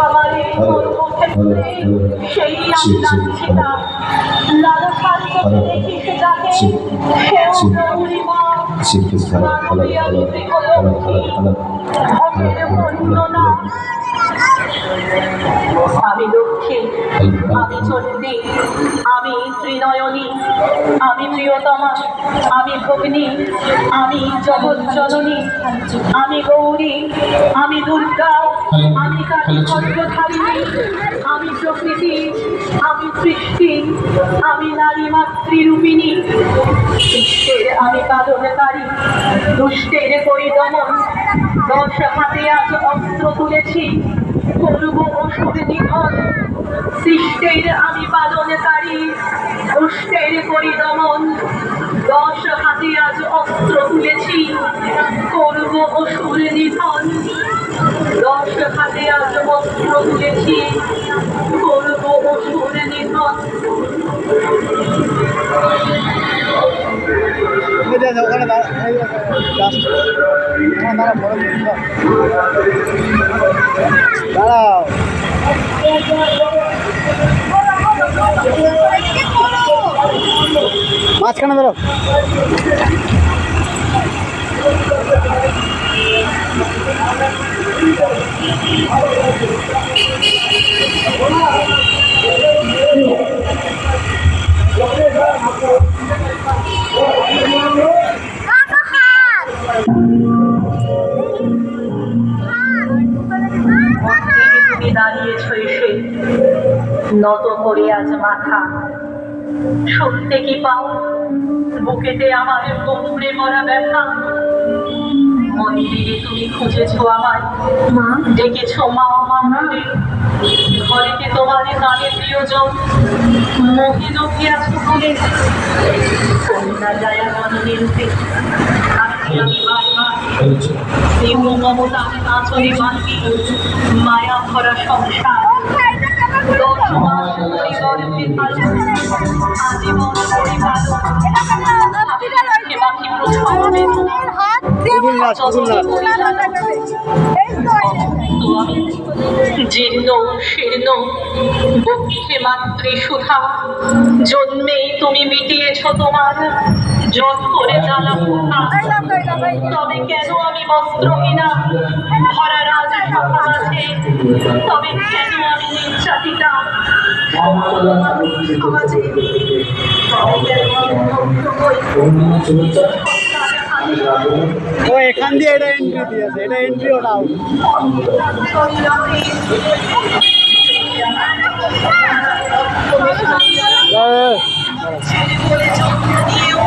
খাবারে কর্মক্ষেত্রে সেই লালসিতা লালসার চোখে দেখিস যাকে সেও গৌরী মা মানবী আমি গৃহলক্ষ্মী ভোগের বর্ণনা। আমি লক্ষ্মী, আমি চণ্ডী, আমি ত্রিনয়নী, আমি প্রিয়তমা, আমি ভগ্নী, আমি জগৎ জননী, আমি গৌরী, আমি দুর্গা, আমি কার্যধারিণী, আমি প্রকৃতি, আমি সৃষ্টি, আমি নারী মাতৃরূপিণী। শিষ্যের আমি পালনকারী, দুষ্টের পরিদমন, 10 হাতে আজ অস্ত্র তুলেছি, করব অসুর নিধন। সৃষ্টের আমি পালনকারী, দুষ্টের পরিদমন, 10 হাতে আজ অস্ত্র তুলেছি, করব অসুর নিধন। 10 হাতে আজ অস্ত্র তুলেছি, করব অসুর নিধন। ওখানে দাঁড়াও মাঝখানে ধরো। তুমি দাঁড়িয়েছ এসে নত করে আজ মাথা, শুনতে কি পাও বুকেতে আমার কোমরে মরা ব্যথা? মন্দিরে তুমি খুঁজেছ আমায়, ডেকেছ মা মা বলে, ঘরেতে তোমার কানে প্রিয়জন, মোহে লোকে আছো বলে। কন্যা যায় মনের রূপে আমি বারবার স্নেহ মমতার আঁচলে বাঁধি মায়া ভরা সংসার। 10 মাস পরিগর্ভে পালন, আজীবন পরিপালন, বাকি প্রসবে জীর্ণ শীর্ণ বক্ষে মাতৃ সুধা, জন্মেই তুমি মিটিয়েছ তোমার জঠরে জ্বালা পোড়া। তবে কেন আমি বস্ত্রহীনা ভরা রাজসভা আছে? তবে কেন আমি নির্যাতিতা সমাজে? ও এখান দিয়ে এটা এন্ট্রি দিয়েছে, এটা এন্ট্রি ওটা আউট। ছেড়ে বলে জন্ম দিয়েও